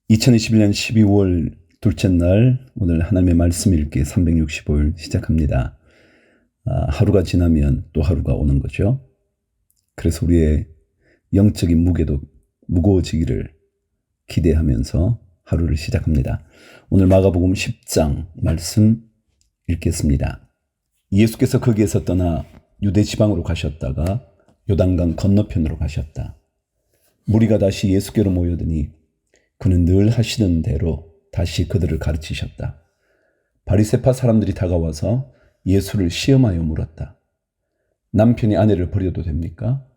2021년 12월 둘째 날, 오늘 하나님의 말씀 읽기 365일 시작합니다. 하루가 지나면 또 하루가 오는 거죠. 그래서 우리의 영적인 무게도 무거워지기를 기대하면서 하루를 시작합니다. 오늘 마가복음 10장 말씀 읽겠습니다. 예수께서 거기에서 떠나 유대 지방으로 가셨다가 요단강 건너편으로 가셨다. 무리가 다시 예수께로 모여드니 그는 늘 하시던 대로 다시 그들을 가르치셨다. 바리새파 사람들이 다가와서 예수를 시험하여 물었다. 남편이 아내를 버려도 됩니까?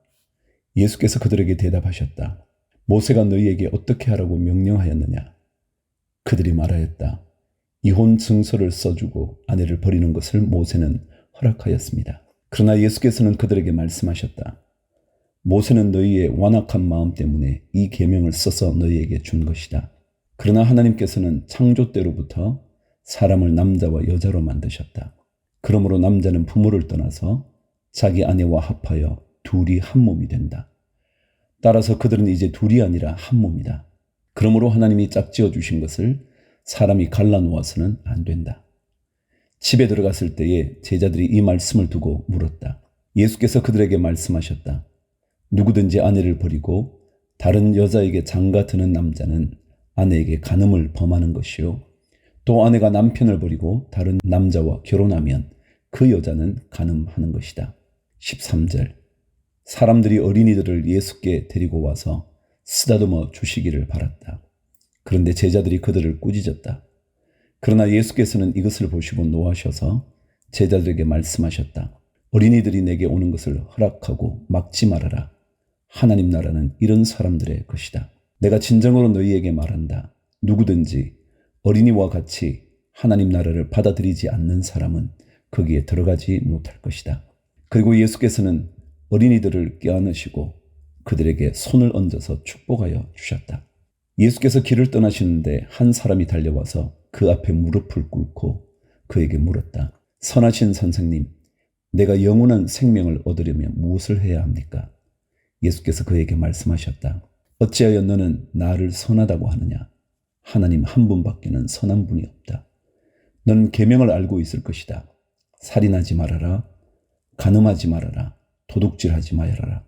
예수께서 그들에게 대답하셨다. 모세가 너희에게 어떻게 하라고 명령하였느냐? 그들이 말하였다. 이혼 증서를 써주고 아내를 버리는 것을 모세는 허락하였습니다. 그러나 예수께서는 그들에게 말씀하셨다. 모세는 너희의 완악한 마음 때문에 이 계명을 써서 너희에게 준 것이다. 그러나 하나님께서는 창조 때로부터 사람을 남자와 여자로 만드셨다. 그러므로 남자는 부모를 떠나서 자기 아내와 합하여 둘이 한 몸이 된다. 따라서 그들은 이제 둘이 아니라 한 몸이다. 그러므로 하나님이 짝지어 주신 것을 사람이 갈라놓아서는 안 된다. 집에 들어갔을 때에 제자들이 이 말씀을 두고 물었다. 예수께서 그들에게 말씀하셨다. 누구든지 아내를 버리고 다른 여자에게 장가 드는 남자는 아내에게 간음을 범하는 것이요. 또 아내가 남편을 버리고 다른 남자와 결혼하면 그 여자는 간음하는 것이다. 13절. 사람들이 어린이들을 예수께 데리고 와서 쓰다듬어 주시기를 바랐다. 그런데 제자들이 그들을 꾸짖었다. 그러나 예수께서는 이것을 보시고 노하셔서 제자들에게 말씀하셨다. 어린이들이 내게 오는 것을 허락하고 막지 말아라. 하나님 나라는 이런 사람들의 것이다. 내가 진정으로 너희에게 말한다. 누구든지 어린이와 같이 하나님 나라를 받아들이지 않는 사람은 거기에 들어가지 못할 것이다. 그리고 예수께서는 어린이들을 껴안으시고 그들에게 손을 얹어서 축복하여 주셨다. 예수께서 길을 떠나시는데 한 사람이 달려와서 그 앞에 무릎을 꿇고 그에게 물었다. 선하신 선생님, 내가 영원한 생명을 얻으려면 무엇을 해야 합니까? 예수께서 그에게 말씀하셨다. 어찌하여 너는 나를 선하다고 하느냐? 하나님 한 분밖에는 선한 분이 없다. 너는 계명을 알고 있을 것이다. 살인하지 말아라. 간음하지 말아라. 도둑질하지 말아라.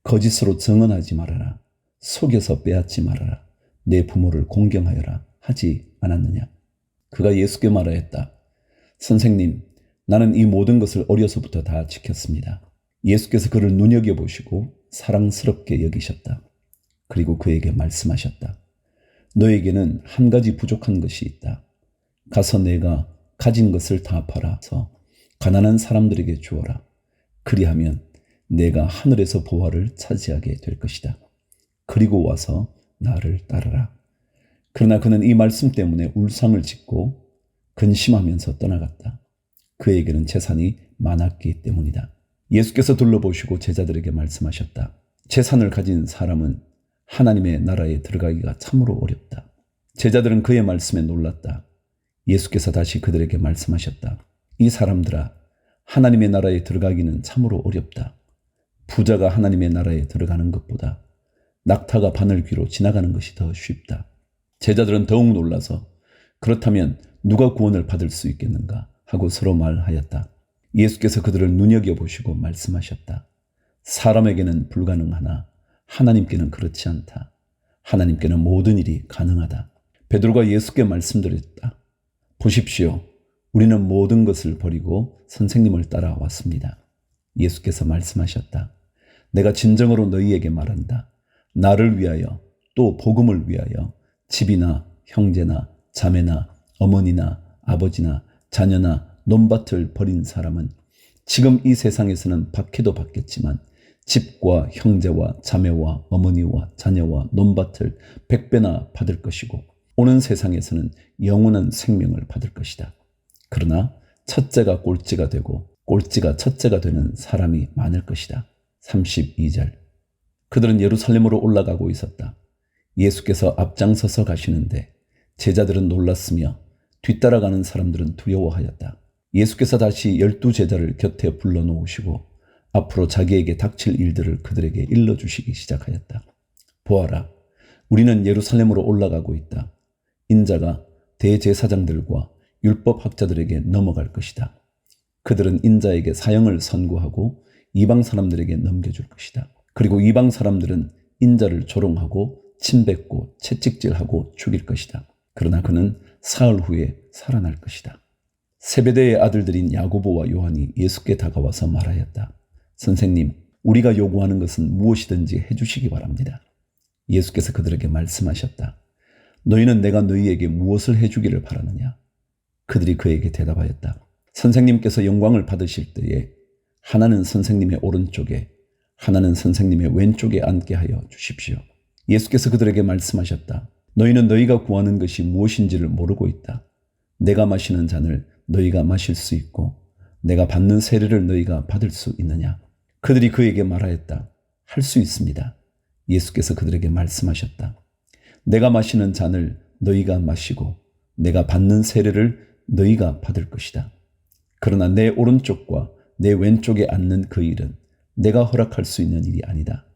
거짓으로 증언하지 말아라. 속여서 빼앗지 말아라. 내 부모를 공경하여라. 하지 않았느냐? 그가 예수께 말하였다. 선생님, 나는 이 모든 것을 어려서부터 다 지켰습니다. 예수께서 그를 눈여겨보시고 사랑스럽게 여기셨다. 그리고 그에게 말씀하셨다. 너에게는 한 가지 부족한 것이 있다. 가서 내가 가진 것을 다 팔아서 가난한 사람들에게 주어라. 그리하면 내가 하늘에서 보화를 차지하게 될 것이다. 그리고 와서 나를 따르라. 그러나 그는 이 말씀 때문에 울상을 짓고 근심하면서 떠나갔다. 그에게는 재산이 많았기 때문이다. 예수께서 둘러보시고 제자들에게 말씀하셨다. 재산을 가진 사람은 하나님의 나라에 들어가기가 참으로 어렵다. 제자들은 그의 말씀에 놀랐다. 예수께서 다시 그들에게 말씀하셨다. 이 사람들아, 하나님의 나라에 들어가기는 참으로 어렵다. 부자가 하나님의 나라에 들어가는 것보다 낙타가 바늘 귀로 지나가는 것이 더 쉽다. 제자들은 더욱 놀라서 그렇다면 누가 구원을 받을 수 있겠는가 하고 서로 말하였다. 예수께서 그들을 눈여겨보시고 말씀하셨다. 사람에게는 불가능하나 하나님께는 그렇지 않다. 하나님께는 모든 일이 가능하다. 베드로가 예수께 말씀드렸다. 보십시오. 우리는 모든 것을 버리고 선생님을 따라왔습니다. 예수께서 말씀하셨다. 내가 진정으로 너희에게 말한다. 나를 위하여 또 복음을 위하여 집이나 형제나 자매나 어머니나 아버지나 자녀나 논밭을 버린 사람은 지금 이 세상에서는 박해도 받겠지만 집과 형제와 자매와 어머니와 자녀와 논밭을 100배나 받을 것이고 오는 세상에서는 영원한 생명을 받을 것이다. 그러나 첫째가 꼴찌가 되고 꼴찌가 첫째가 되는 사람이 많을 것이다. 32절. 그들은 예루살렘으로 올라가고 있었다. 예수께서 앞장서서 가시는데 제자들은 놀랐으며 뒤따라가는 사람들은 두려워하였다. 예수께서 다시 12제자를 곁에 불러놓으시고 앞으로 자기에게 닥칠 일들을 그들에게 일러주시기 시작하였다. 보아라, 우리는 예루살렘으로 올라가고 있다. 인자가 대제사장들과 율법학자들에게 넘어갈 것이다. 그들은 인자에게 사형을 선고하고 이방 사람들에게 넘겨줄 것이다. 그리고 이방 사람들은 인자를 조롱하고 침뱉고 채찍질하고 죽일 것이다. 그러나 그는 사흘 후에 살아날 것이다. 세베대의 아들들인 야고보와 요한이 예수께 다가와서 말하였다. 선생님, 우리가 요구하는 것은 무엇이든지 해주시기 바랍니다. 예수께서 그들에게 말씀하셨다. 너희는 내가 너희에게 무엇을 해주기를 바라느냐? 그들이 그에게 대답하였다. 선생님께서 영광을 받으실 때에 하나는 선생님의 오른쪽에 하나는 선생님의 왼쪽에 앉게 하여 주십시오. 예수께서 그들에게 말씀하셨다. 너희는 너희가 구하는 것이 무엇인지를 모르고 있다. 내가 마시는 잔을 너희가 마실 수 있고 내가 받는 세례를 너희가 받을 수 있느냐? 그들이 그에게 말하였다. 할 수 있습니다. 예수께서 그들에게 말씀하셨다. 내가 마시는 잔을 너희가 마시고 내가 받는 세례를 너희가 받을 것이다. 그러나 내 오른쪽과 내 왼쪽에 앉는 그 일은 내가 허락할 수 있는 일이 아니다.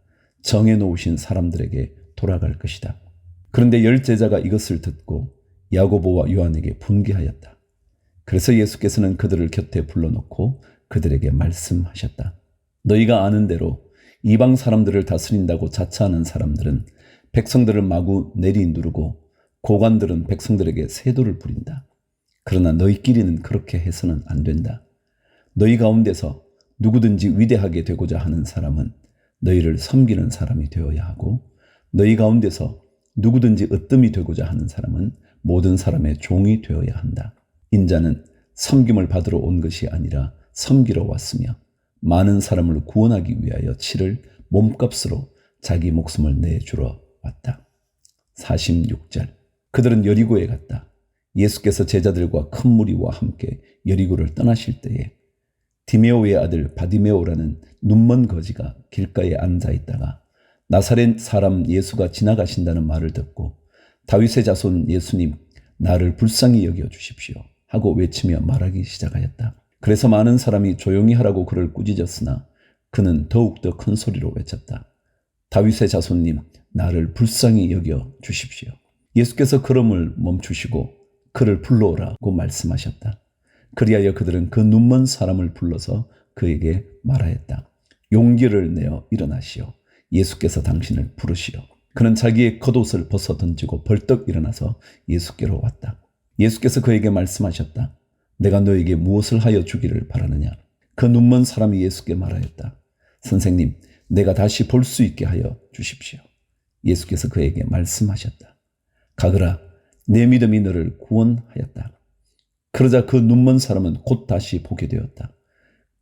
정해놓으신 사람들에게 돌아갈 것이다. 그런데 10제자가 이것을 듣고 야고보와 요한에게 분개하였다. 그래서 예수께서는 그들을 곁에 불러놓고 그들에게 말씀하셨다. 너희가 아는 대로 이방 사람들을 다스린다고 자처하는 사람들은 백성들을 마구 내리누르고 고관들은 백성들에게 세도를 부린다. 그러나 너희끼리는 그렇게 해서는 안 된다. 너희 가운데서 누구든지 위대하게 되고자 하는 사람은 너희를 섬기는 사람이 되어야 하고 너희 가운데서 누구든지 으뜸이 되고자 하는 사람은 모든 사람의 종이 되어야 한다. 인자는 섬김을 받으러 온 것이 아니라 섬기러 왔으며 많은 사람을 구원하기 위하여 치를 몸값으로 자기 목숨을 내주러 왔다. 46절. 그들은 여리고에 갔다. 예수께서 제자들과 큰 무리와 함께 여리고를 떠나실 때에 디메오의 아들 바디메오라는 눈먼 거지가 길가에 앉아 있다가 나사렛 사람 예수가 지나가신다는 말을 듣고 다윗의 자손 예수님, 나를 불쌍히 여겨 주십시오 하고 외치며 말하기 시작하였다. 그래서 많은 사람이 조용히 하라고 그를 꾸짖었으나 그는 더욱더 큰 소리로 외쳤다. 다윗의 자손님, 나를 불쌍히 여겨 주십시오. 예수께서 걸음을 멈추시고 그를 불러오라고 말씀하셨다. 그리하여 그들은 그 눈먼 사람을 불러서 그에게 말하였다. 용기를 내어 일어나시오. 예수께서 당신을 부르시오. 그는 자기의 겉옷을 벗어 던지고 벌떡 일어나서 예수께로 왔다. 예수께서 그에게 말씀하셨다. 내가 너에게 무엇을 하여 주기를 바라느냐? 그 눈먼 사람이 예수께 말하였다. 선생님, 내가 다시 볼 수 있게 하여 주십시오. 예수께서 그에게 말씀하셨다. 가거라, 내 믿음이 너를 구원하였다. 그러자 그 눈먼 사람은 곧 다시 보게 되었다.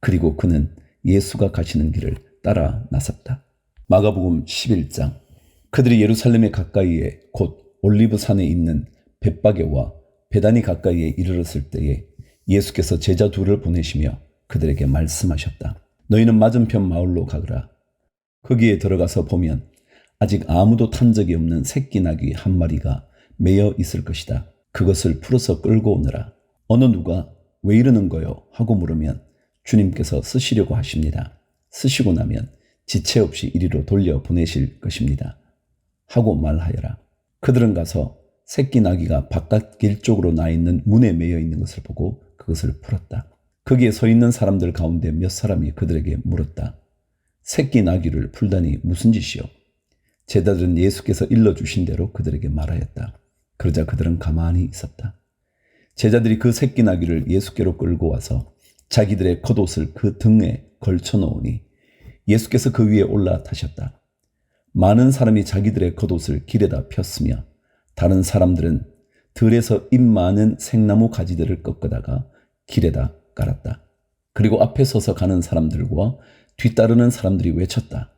그리고 그는 예수가 가시는 길을 따라 나섰다. 마가복음 11장. 그들이 예루살렘에 가까이에 곧 올리브산에 있는 벳바게와 베다니 가까이에 이르렀을 때에 예수께서 제자 둘을 보내시며 그들에게 말씀하셨다. 너희는 맞은편 마을로 가거라. 거기에 들어가서 보면 아직 아무도 탄 적이 없는 새끼 나귀 한 마리가 매여 있을 것이다. 그것을 풀어서 끌고 오너라. 어느 누가 왜 이러는 거요? 하고 물으면 주님께서 쓰시려고 하십니다. 쓰시고 나면 지체 없이 이리로 돌려 보내실 것입니다. 하고 말하여라. 그들은 가서 새끼 나귀가 바깥 길 쪽으로 나 있는 문에 매여 있는 것을 보고 그것을 풀었다. 거기에 서 있는 사람들 가운데 몇 사람이 그들에게 물었다. 새끼 나귀를 풀다니 무슨 짓이요? 제자들은 예수께서 일러주신 대로 그들에게 말하였다. 그러자 그들은 가만히 있었다. 제자들이 그 새끼 나귀를 예수께로 끌고 와서 자기들의 겉옷을 그 등에 걸쳐 놓으니 예수께서 그 위에 올라타셨다. 많은 사람이 자기들의 겉옷을 길에다 폈으며 다른 사람들은 들에서 잎 많은 생나무 가지들을 꺾어다가 길에다 깔았다. 그리고 앞에 서서 가는 사람들과 뒤따르는 사람들이 외쳤다.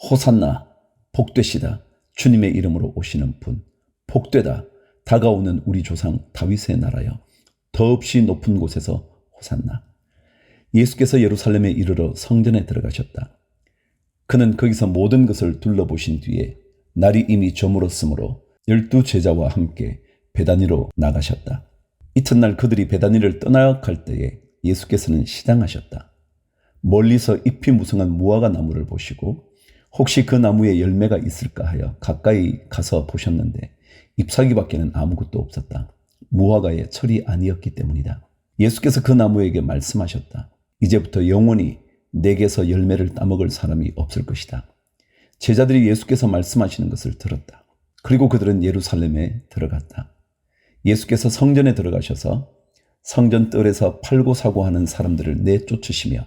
호산나, 복되시다. 주님의 이름으로 오시는 분. 복되다. 다가오는 우리 조상 다윗의 나라여. 더없이 높은 곳에서 호산나. 예수께서 예루살렘에 이르러 성전에 들어가셨다. 그는 거기서 모든 것을 둘러보신 뒤에 날이 이미 저물었으므로 12제자와 함께 베다니로 나가셨다. 이튿날 그들이 베다니를 떠나갈 때에 예수께서는 시장하셨다. 멀리서 잎이 무성한 무화과 나무를 보시고 혹시 그 나무에 열매가 있을까 하여 가까이 가서 보셨는데 잎사귀밖에는 아무것도 없었다. 무화과의 철이 아니었기 때문이다. 예수께서 그 나무에게 말씀하셨다. 이제부터 영원히 내게서 열매를 따먹을 사람이 없을 것이다. 제자들이 예수께서 말씀하시는 것을 들었다. 그리고 그들은 예루살렘에 들어갔다. 예수께서 성전에 들어가셔서 성전 뜰에서 팔고 사고 하는 사람들을 내쫓으시며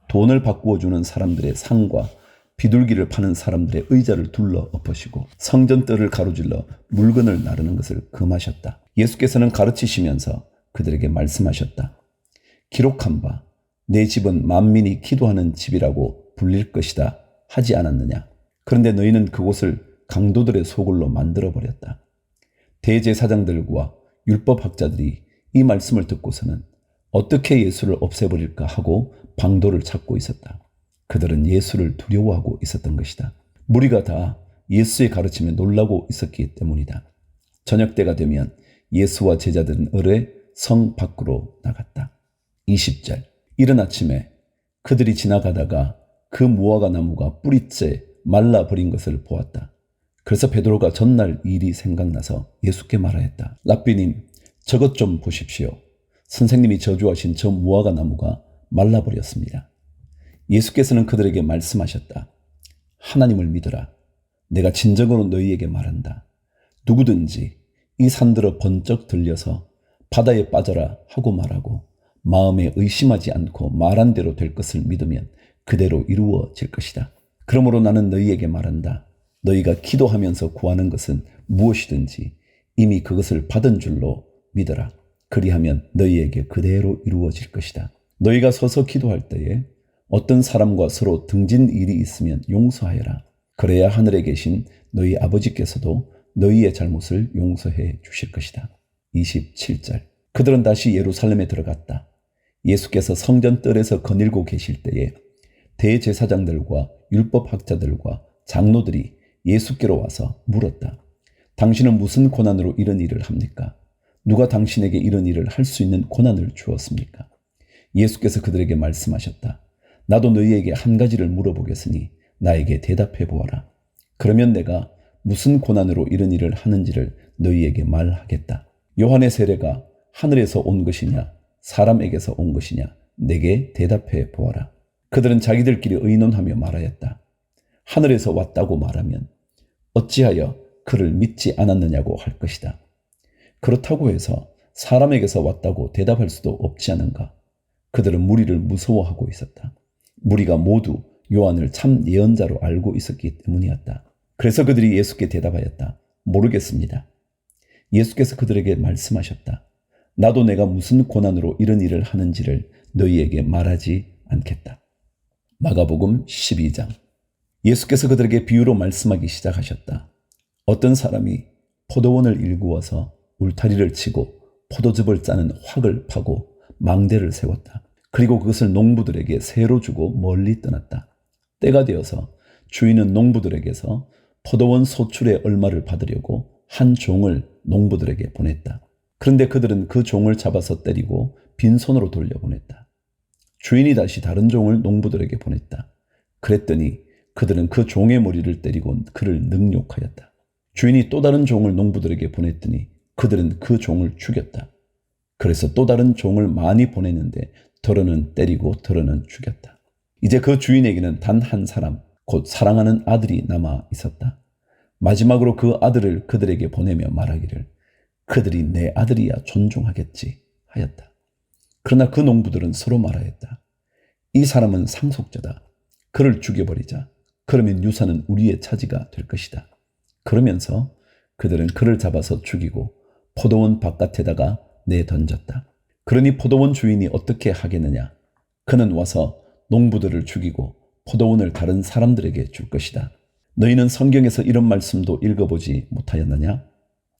돈을 바꾸어 주는 사람들의 상과 비둘기를 파는 사람들의 의자를 둘러 엎으시고 성전 뜰을 가로질러 물건을 나르는 것을 금하셨다. 예수께서는 가르치시면서 그들에게 말씀하셨다. 기록한 바 내 집은 만민이 기도하는 집이라고 불릴 것이다 하지 않았느냐. 그런데 너희는 그곳을 강도들의 소굴로 만들어버렸다. 대제사장들과 율법학자들이 이 말씀을 듣고서는 어떻게 예수를 없애버릴까 하고 방도를 찾고 있었다. 그들은 예수를 두려워하고 있었던 것이다. 무리가 다 예수의 가르침에 놀라고 있었기 때문이다. 저녁 때가 되면 예수와 제자들은 을에 성 밖으로 나갔다. 20절. 이른 아침에 그들이 지나가다가 그 무화과 나무가 뿌리째 말라버린 것을 보았다. 그래서 베드로가 전날 일이 생각나서 예수께 말하였다. 랍비님, 저것 좀 보십시오. 선생님이 저주하신 저 무화과 나무가 말라버렸습니다. 예수께서는 그들에게 말씀하셨다. 하나님을 믿으라. 내가 진정으로 너희에게 말한다. 누구든지 이 산들어 번쩍 들려서 바다에 빠져라 하고 말하고 마음에 의심하지 않고 말한 대로 될 것을 믿으면 그대로 이루어질 것이다. 그러므로 나는 너희에게 말한다. 너희가 기도하면서 구하는 것은 무엇이든지 이미 그것을 받은 줄로 믿어라. 그리하면 너희에게 그대로 이루어질 것이다. 너희가 서서 기도할 때에 어떤 사람과 서로 등진 일이 있으면 용서하여라. 그래야 하늘에 계신 너희 아버지께서도 너희의 잘못을 용서해 주실 것이다. 27절. 그들은 다시 예루살렘에 들어갔다. 예수께서 성전 뜰에서 거닐고 계실 때에 대제사장들과 율법학자들과 장로들이 예수께로 와서 물었다. 당신은 무슨 고난으로 이런 일을 합니까? 누가 당신에게 이런 일을 할 수 있는 고난을 주었습니까? 예수께서 그들에게 말씀하셨다. 나도 너희에게 한 가지를 물어보겠으니 나에게 대답해 보아라. 그러면 내가 무슨 고난으로 이런 일을 하는지를 너희에게 말하겠다. 요한의 세례가 하늘에서 온 것이냐 사람에게서 온 것이냐 내게 대답해 보아라. 그들은 자기들끼리 의논하며 말하였다. 하늘에서 왔다고 말하면 어찌하여 그를 믿지 않았느냐고 할 것이다. 그렇다고 해서 사람에게서 왔다고 대답할 수도 없지 않은가. 그들은 무리를 무서워하고 있었다. 무리가 모두 요한을 참 예언자로 알고 있었기 때문이었다. 그래서 그들이 예수께 대답하였다. 모르겠습니다. 예수께서 그들에게 말씀하셨다. 나도 내가 무슨 고난으로 이런 일을 하는지를 너희에게 말하지 않겠다. 마가복음 12장. 예수께서 그들에게 비유로 말씀하기 시작하셨다. 어떤 사람이 포도원을 일구어서 울타리를 치고 포도즙을 짜는 확을 파고 망대를 세웠다. 그리고 그것을 농부들에게 세로 주고 멀리 떠났다. 때가 되어서 주인은 농부들에게서 포도원 소출의 얼마를 받으려고 한 종을 농부들에게 보냈다. 그런데 그들은 그 종을 잡아서 때리고 빈손으로 돌려보냈다. 주인이 다시 다른 종을 농부들에게 보냈다. 그랬더니 그들은 그 종의 머리를 때리고 그를 능욕하였다. 주인이 또 다른 종을 농부들에게 보냈더니 그들은 그 종을 죽였다. 그래서 또 다른 종을 많이 보냈는데 덜어는 때리고 덜어는 죽였다. 이제 그 주인에게는 단 한 사람, 곧 사랑하는 아들이 남아 있었다. 마지막으로 그 아들을 그들에게 보내며 말하기를 그들이 내 아들이야 존중하겠지 하였다. 그러나 그 농부들은 서로 말하였다. 이 사람은 상속자다. 그를 죽여버리자. 그러면 유산은 우리의 차지가 될 것이다. 그러면서 그들은 그를 잡아서 죽이고 포도원 바깥에다가 내던졌다. 그러니 포도원 주인이 어떻게 하겠느냐? 그는 와서 농부들을 죽이고 포도원을 다른 사람들에게 줄 것이다. 너희는 성경에서 이런 말씀도 읽어보지 못하였느냐?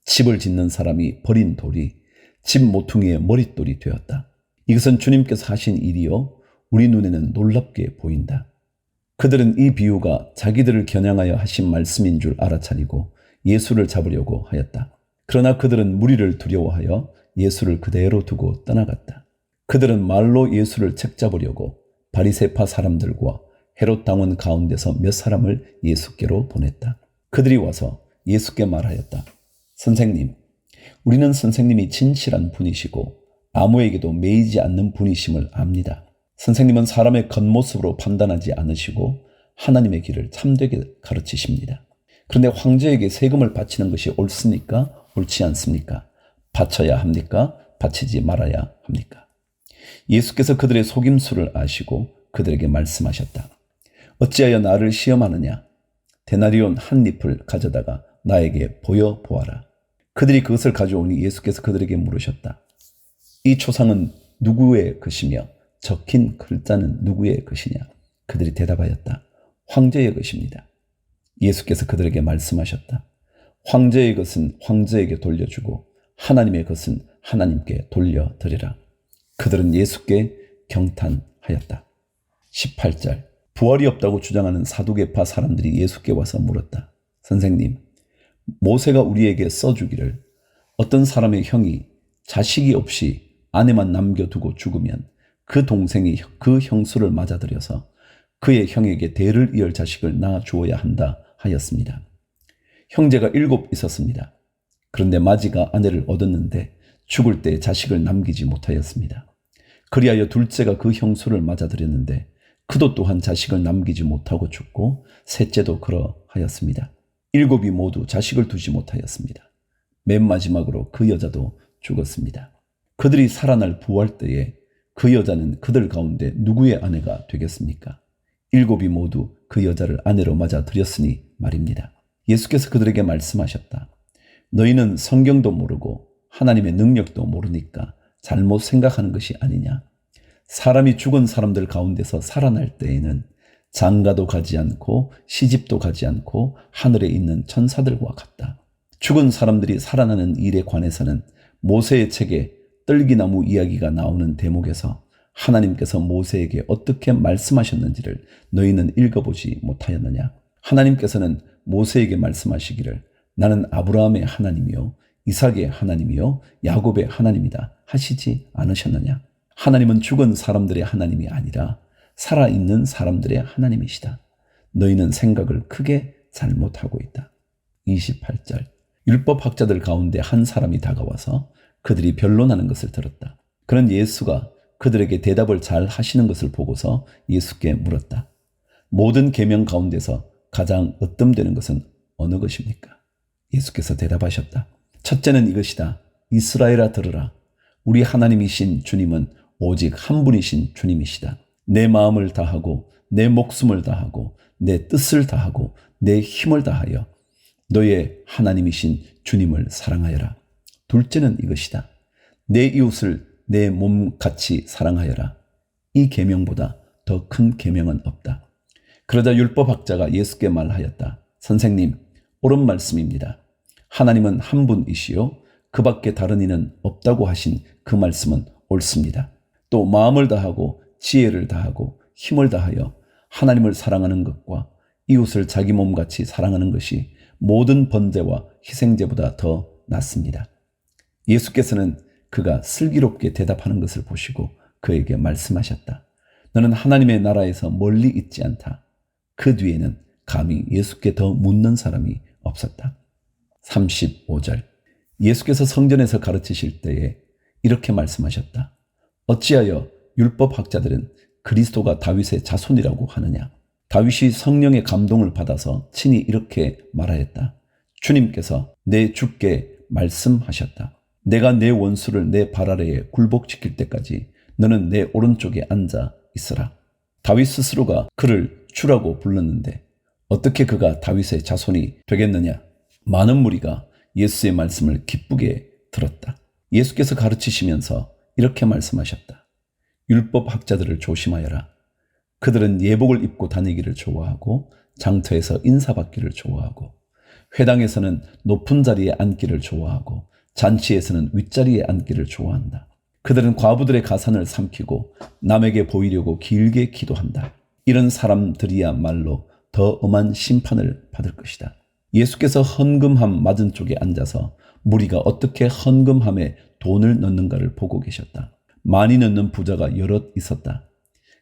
집을 짓는 사람이 버린 돌이 집 모퉁이의 머릿돌이 되었다. 이것은 주님께서 하신 일이요 우리 눈에는 놀랍게 보인다. 그들은 이 비유가 자기들을 겨냥하여 하신 말씀인 줄 알아차리고 예수를 잡으려고 하였다. 그러나 그들은 무리를 두려워하여 예수를 그대로 두고 떠나갔다. 그들은 말로 예수를 책잡으려고 바리새파 사람들과 헤롯 당원 가운데서 몇 사람을 예수께로 보냈다. 그들이 와서 예수께 말하였다. 선생님, 우리는 선생님이 진실한 분이시고 아무에게도 매이지 않는 분이심을 압니다. 선생님은 사람의 겉모습으로 판단하지 않으시고 하나님의 길을 참되게 가르치십니다. 그런데 황제에게 세금을 바치는 것이 옳습니까? 옳지 않습니까? 바쳐야 합니까? 바치지 말아야 합니까? 예수께서 그들의 속임수를 아시고 그들에게 말씀하셨다. 어찌하여 나를 시험하느냐? 데나리온 한 잎을 가져다가 나에게 보여보아라. 그들이 그것을 가져오니 예수께서 그들에게 물으셨다. 이 초상은 누구의 것이며 적힌 글자는 누구의 것이냐? 그들이 대답하였다. 황제의 것입니다. 예수께서 그들에게 말씀하셨다. 황제의 것은 황제에게 돌려주고 하나님의 것은 하나님께 돌려드리라. 그들은 예수께 경탄하였다. 18절. 부활이 없다고 주장하는 사두개파 사람들이 예수께 와서 물었다. 선생님, 모세가 우리에게 써주기를 어떤 사람의 형이 자식이 없이 아내만 남겨두고 죽으면 그 동생이 그 형수를 맞아들여서 그의 형에게 대를 이을 자식을 낳아 주어야 한다 하였습니다. 형제가 7 있었습니다. 그런데 마지가 아내를 얻었는데 죽을 때 자식을 남기지 못하였습니다. 그리하여 둘째가 그 형수를 맞아들였는데 그도 또한 자식을 남기지 못하고 죽고 셋째도 그러하였습니다. 7이 모두 자식을 두지 못하였습니다. 맨 마지막으로 그 여자도 죽었습니다. 그들이 살아날 부활 때에 그 여자는 그들 가운데 누구의 아내가 되겠습니까? 7이 모두 그 여자를 아내로 맞아들였으니 말입니다. 예수께서 그들에게 말씀하셨다. 너희는 성경도 모르고 하나님의 능력도 모르니까 잘못 생각하는 것이 아니냐. 사람이 죽은 사람들 가운데서 살아날 때에는 장가도 가지 않고 시집도 가지 않고 하늘에 있는 천사들과 같다. 죽은 사람들이 살아나는 일에 관해서는 모세의 책에 떨기나무 이야기가 나오는 대목에서 하나님께서 모세에게 어떻게 말씀하셨는지를 너희는 읽어보지 못하였느냐. 하나님께서는 모세에게 말씀하시기를 나는 아브라함의 하나님이요 이삭의 하나님이요 야곱의 하나님이다 하시지 않으셨느냐. 하나님은 죽은 사람들의 하나님이 아니라 살아있는 사람들의 하나님이시다. 너희는 생각을 크게 잘못하고 있다. 28절. 율법학자들 가운데 한 사람이 다가와서 그들이 변론하는 것을 들었다. 그는 예수가 그들에게 대답을 잘 하시는 것을 보고서 예수께 물었다. 모든 계명 가운데서 가장 으뜸되는 것은 어느 것입니까? 예수께서 대답하셨다. 첫째는 이것이다. 이스라엘아 들으라. 우리 하나님이신 주님은 오직 한 분이신 주님이시다. 내 마음을 다하고 내 목숨을 다하고 내 뜻을 다하고 내 힘을 다하여 너의 하나님이신 주님을 사랑하여라. 둘째는 이것이다. 내 이웃을 내 몸같이 사랑하여라. 이 계명보다 더 큰 계명은 없다. 그러자 율법학자가 예수께 말하였다. 선생님, 옳은 말씀입니다. 하나님은 한 분이시요 그 밖에 다른 이는 없다고 하신 그 말씀은 옳습니다. 또 마음을 다하고 지혜를 다하고 힘을 다하여 하나님을 사랑하는 것과 이웃을 자기 몸같이 사랑하는 것이 모든 번제와 희생제보다 더 낫습니다. 예수께서는 그가 슬기롭게 대답하는 것을 보시고 그에게 말씀하셨다. 너는 하나님의 나라에서 멀리 있지 않다. 그 뒤에는 감히 예수께 더 묻는 사람이 없었다. 35절. 예수께서 성전에서 가르치실 때에 이렇게 말씀하셨다. 어찌하여 율법학자들은 그리스도가 다윗의 자손이라고 하느냐. 다윗이 성령의 감동을 받아서 친히 이렇게 말하였다. 주님께서 내 주께 말씀하셨다. 내가 내 원수를 내 발 아래에 굴복시킬 때까지 너는 내 오른쪽에 앉아 있으라. 다윗 스스로가 그를 주라고 불렀는데 어떻게 그가 다윗의 자손이 되겠느냐. 많은 무리가 예수의 말씀을 기쁘게 들었다. 예수께서 가르치시면서 이렇게 말씀하셨다. 율법학자들을 조심하여라. 그들은 예복을 입고 다니기를 좋아하고 장터에서 인사받기를 좋아하고 회당에서는 높은 자리에 앉기를 좋아하고 잔치에서는 윗자리에 앉기를 좋아한다. 그들은 과부들의 가산을 삼키고 남에게 보이려고 길게 기도한다. 이런 사람들이야말로 더 엄한 심판을 받을 것이다. 예수께서 헌금함 맞은쪽에 앉아서 무리가 어떻게 헌금함에 돈을 넣는가를 보고 계셨다. 많이 넣는 부자가 여럿 있었다.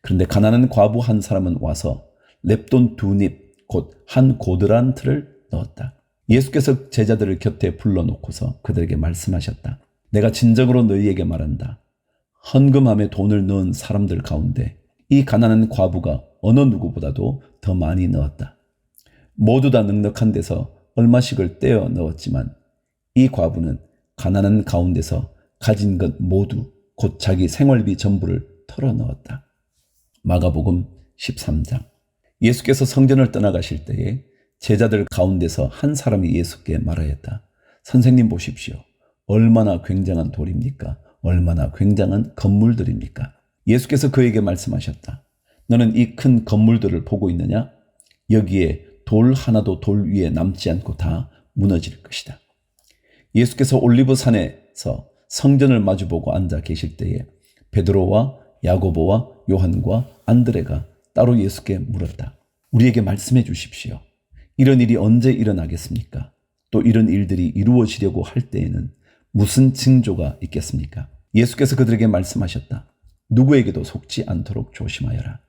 그런데 가난한 과부 한 사람은 와서 렙돈 2닙 곧 한 고드란트를 넣었다. 예수께서 제자들을 곁에 불러놓고서 그들에게 말씀하셨다. 내가 진정으로 너희에게 말한다. 헌금함에 돈을 넣은 사람들 가운데 이 가난한 과부가 어느 누구보다도 더 많이 넣었다. 모두 다 넉넉한 데서 얼마씩을 떼어 넣었지만 이 과부는 가난한 가운데서 가진 것 모두 곧 자기 생활비 전부를 털어 넣었다. 마가복음 13장. 예수께서 성전을 떠나가실 때에 제자들 가운데서 한 사람이 예수께 말하였다. 선생님 보십시오. 얼마나 굉장한 돌입니까? 얼마나 굉장한 건물들입니까? 예수께서 그에게 말씀하셨다. 너는 이 큰 건물들을 보고 있느냐? 여기에 돌 하나도 돌 위에 남지 않고 다 무너질 것이다. 예수께서 올리브산에서 성전을 마주보고 앉아 계실 때에 베드로와 야고보와 요한과 안드레가 따로 예수께 물었다. 우리에게 말씀해 주십시오. 이런 일이 언제 일어나겠습니까? 또 이런 일들이 이루어지려고 할 때에는 무슨 징조가 있겠습니까? 예수께서 그들에게 말씀하셨다. 누구에게도 속지 않도록 조심하여라.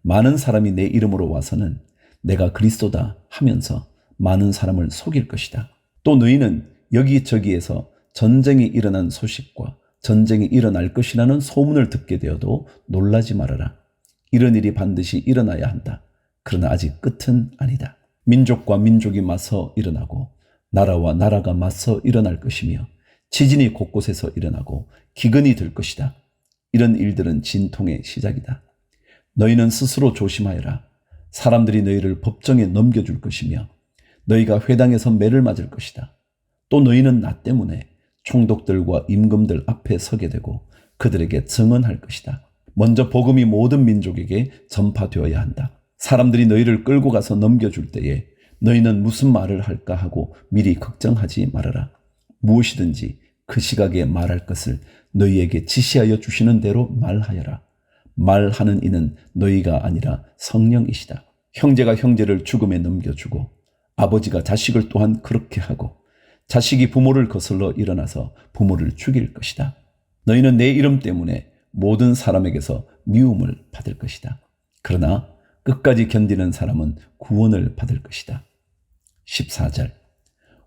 많은 사람이 내 이름으로 와서는 내가 그리스도다 하면서 많은 사람을 속일 것이다. 또 너희는 여기저기에서 전쟁이 일어난 소식과 전쟁이 일어날 것이라는 소문을 듣게 되어도 놀라지 말아라. 이런 일이 반드시 일어나야 한다. 그러나 아직 끝은 아니다. 민족과 민족이 맞서 일어나고 나라와 나라가 맞서 일어날 것이며 지진이 곳곳에서 일어나고 기근이 들 것이다. 이런 일들은 진통의 시작이다. 너희는 스스로 조심하여라. 사람들이 너희를 법정에 넘겨줄 것이며 너희가 회당에서 매를 맞을 것이다. 또 너희는 나 때문에 총독들과 임금들 앞에 서게 되고 그들에게 증언할 것이다. 먼저 복음이 모든 민족에게 전파되어야 한다. 사람들이 너희를 끌고 가서 넘겨줄 때에 너희는 무슨 말을 할까 하고 미리 걱정하지 말아라. 무엇이든지 그 시각에 말할 것을 너희에게 지시하여 주시는 대로 말하여라. 말하는 이는 너희가 아니라 성령이시다. 형제가 형제를 죽음에 넘겨주고 아버지가 자식을 또한 그렇게 하고 자식이 부모를 거슬러 일어나서 부모를 죽일 것이다. 너희는 내 이름 때문에 모든 사람에게서 미움을 받을 것이다. 그러나 끝까지 견디는 사람은 구원을 받을 것이다. 14절.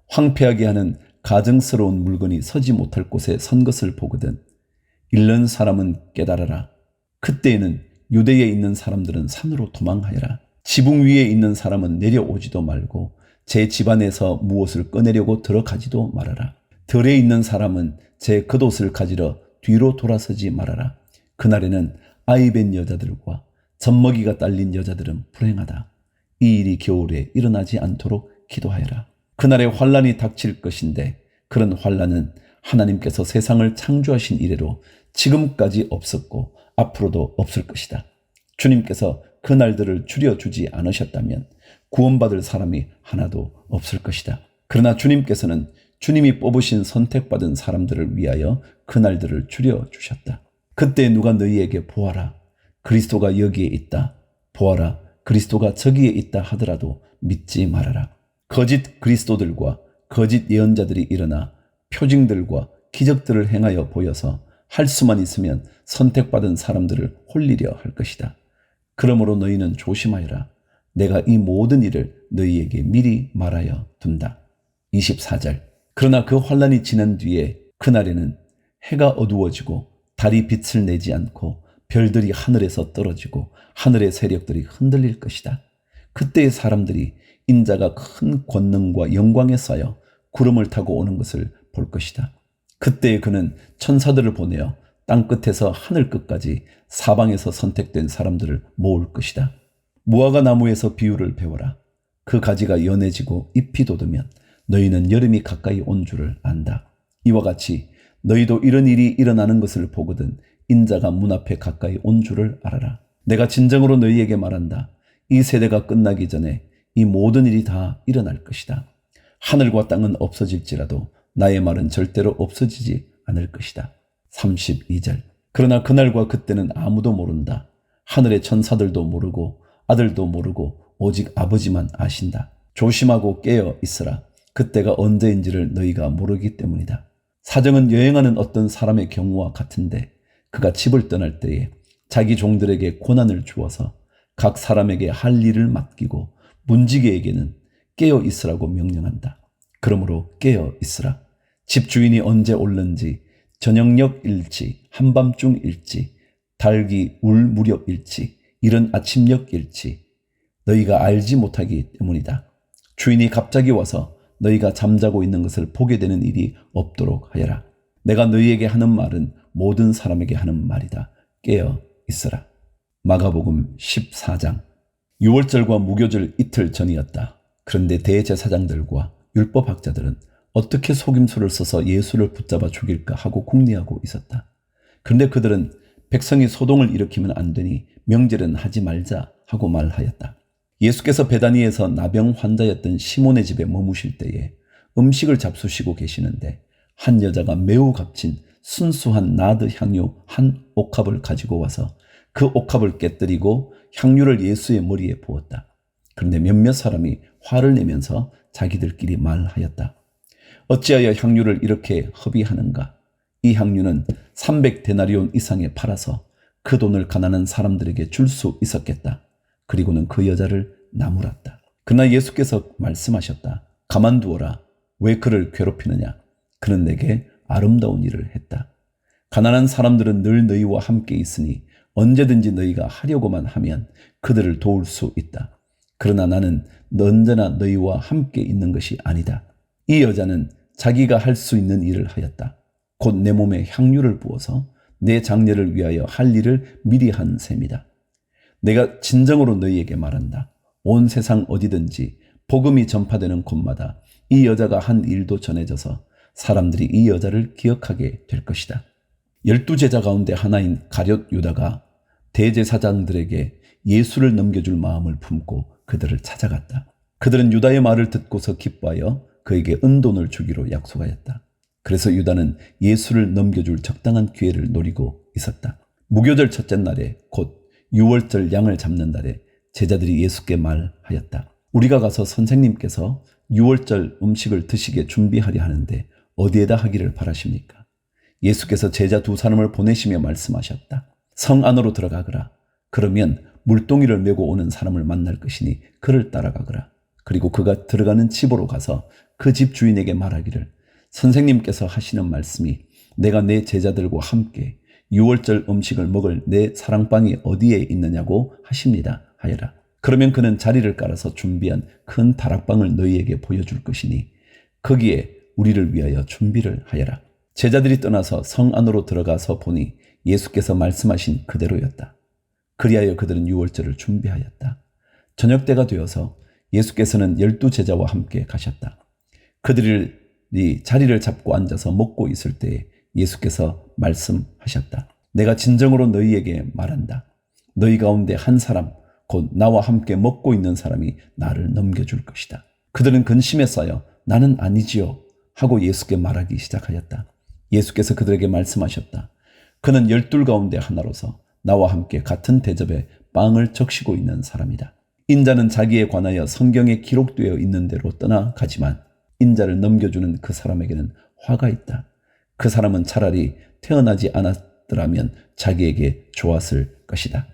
황폐하게 하는 가증스러운 물건이 서지 못할 곳에 선 것을 보거든 잃는 사람은 깨달아라. 그때에는 유대에 있는 사람들은 산으로 도망하여라. 지붕 위에 있는 사람은 내려오지도 말고 제 집안에서 무엇을 꺼내려고 들어가지도 말아라. 들에 있는 사람은 제 겉옷을 가지러 뒤로 돌아서지 말아라. 그날에는 아이 뵌 여자들과 젖먹이가 딸린 여자들은 불행하다. 이 일이 겨울에 일어나지 않도록 기도하여라. 그날에 환란이 닥칠 것인데 그런 환란은 하나님께서 세상을 창조하신 이래로 지금까지 없었고 앞으로도 없을 것이다. 주님께서 그 날들을 줄여주지 않으셨다면 구원받을 사람이 하나도 없을 것이다. 그러나 주님께서는 주님이 뽑으신 선택받은 사람들을 위하여 그 날들을 줄여주셨다. 그때 누가 너희에게 보아라. 그리스도가 여기에 있다. 보아라. 그리스도가 저기에 있다 하더라도 믿지 말아라. 거짓 그리스도들과 거짓 예언자들이 일어나 표징들과 기적들을 행하여 보여서 할 수만 있으면 선택받은 사람들을 홀리려 할 것이다. 그러므로 너희는 조심하여라. 내가 이 모든 일을 너희에게 미리 말하여 둔다. 24절. 그러나 그 환란이 지난 뒤에 그날에는 해가 어두워지고 달이 빛을 내지 않고 별들이 하늘에서 떨어지고 하늘의 세력들이 흔들릴 것이다. 그때의 사람들이 인자가 큰 권능과 영광에 쌓여 구름을 타고 오는 것을 볼 것이다. 그때 그는 천사들을 보내어 땅끝에서 하늘 끝까지 사방에서 선택된 사람들을 모을 것이다. 무화과 나무에서 비유를 배워라. 그 가지가 연해지고 잎이 돋으면 너희는 여름이 가까이 온 줄을 안다. 이와 같이 너희도 이런 일이 일어나는 것을 보거든 인자가 문 앞에 가까이 온 줄을 알아라. 내가 진정으로 너희에게 말한다. 이 세대가 끝나기 전에 이 모든 일이 다 일어날 것이다. 하늘과 땅은 없어질지라도 나의 말은 절대로 없어지지 않을 것이다. 32절. 그러나 그날과 그때는 아무도 모른다. 하늘의 천사들도 모르고 아들도 모르고 오직 아버지만 아신다. 조심하고 깨어 있으라. 그때가 언제인지를 너희가 모르기 때문이다. 사정은 여행하는 어떤 사람의 경우와 같은데 그가 집을 떠날 때에 자기 종들에게 고난을 주어서 각 사람에게 할 일을 맡기고 문지기에게는 깨어 있으라고 명령한다. 그러므로 깨어 있으라. 집주인이 언제 올는지, 저녁녘일지 한밤중일지 달기 울 무렵일지 이른 아침녘일지 너희가 알지 못하기 때문이다. 주인이 갑자기 와서 너희가 잠자고 있는 것을 보게 되는 일이 없도록 하여라. 내가 너희에게 하는 말은 모든 사람에게 하는 말이다. 깨어 있으라. 마가복음 14장. 유월절과 무교절 이틀 전이었다. 그런데 대제사장들과 율법학자들은 어떻게 속임수를 써서 예수를 붙잡아 죽일까 하고 궁리하고 있었다. 그런데 그들은 백성이 소동을 일으키면 안 되니 명절은 하지 말자 하고 말하였다. 예수께서 베다니에서 나병 환자였던 시몬의 집에 머무실 때에 음식을 잡수시고 계시는데 한 여자가 매우 값진 순수한 나드 향유 한 옥합을 가지고 와서 그 옥합을 깨뜨리고 향유를 예수의 머리에 부었다. 그런데 몇몇 사람이 화를 내면서 자기들끼리 말하였다. 어찌하여 향유를 이렇게 허비하는가? 이 향유는 300데나리온 이상에 팔아서 그 돈을 가난한 사람들에게 줄 수 있었겠다. 그리고는 그 여자를 나무랐다. 그러나 예수께서 말씀하셨다. 가만두어라. 왜 그를 괴롭히느냐? 그는 내게 아름다운 일을 했다. 가난한 사람들은 늘 너희와 함께 있으니 언제든지 너희가 하려고만 하면 그들을 도울 수 있다. 그러나 나는 언제나 너희와 함께 있는 것이 아니다. 이 여자는 자기가 할 수 있는 일을 하였다. 곧 내 몸에 향유를 부어서 내 장례를 위하여 할 일을 미리 한 셈이다. 내가 진정으로 너희에게 말한다. 온 세상 어디든지 복음이 전파되는 곳마다 이 여자가 한 일도 전해져서 사람들이 이 여자를 기억하게 될 것이다. 12제자 가운데 하나인 가룟 유다가 대제사장들에게 예수를 넘겨줄 마음을 품고 그들을 찾아갔다. 그들은 유다의 말을 듣고서 기뻐하여 그에게 은돈을 주기로 약속하였다. 그래서 유다는 예수를 넘겨줄 적당한 기회를 노리고 있었다. 무교절 첫째 날에 곧 유월절 양을 잡는 날에 제자들이 예수께 말하였다. 우리가 가서 선생님께서 유월절 음식을 드시게 준비하려 하는데 어디에다 하기를 바라십니까? 예수께서 제자 두 사람을 보내시며 말씀하셨다. 성 안으로 들어가거라. 그러면 물동이를 메고 오는 사람을 만날 것이니 그를 따라가거라. 그리고 그가 들어가는 집으로 가서 그 집 주인에게 말하기를 선생님께서 하시는 말씀이 내가 내 제자들과 함께 유월절 음식을 먹을 내 사랑방이 어디에 있느냐고 하십니다 하여라. 그러면 그는 자리를 깔아서 준비한 큰 다락방을 너희에게 보여줄 것이니 거기에 우리를 위하여 준비를 하여라. 제자들이 떠나서 성 안으로 들어가서 보니 예수께서 말씀하신 그대로였다. 그리하여 그들은 유월절을 준비하였다. 저녁때가 되어서 예수께서는 12제자와 함께 가셨다. 그들이 자리를 잡고 앉아서 먹고 있을 때에 예수께서 말씀하셨다. 내가 진정으로 너희에게 말한다. 너희 가운데 한 사람, 곧 나와 함께 먹고 있는 사람이 나를 넘겨줄 것이다. 그들은 근심에 쌓여 나는 아니지요 하고 예수께 말하기 시작하였다. 예수께서 그들에게 말씀하셨다. 그는 12 가운데 하나로서 나와 함께 같은 대접에 빵을 적시고 있는 사람이다. 인자는 자기에 관하여 성경에 기록되어 있는 대로 떠나가지만 인자를 넘겨주는 그 사람에게는 화가 있다. 그 사람은 차라리 태어나지 않았더라면 자기에게 좋았을 것이다.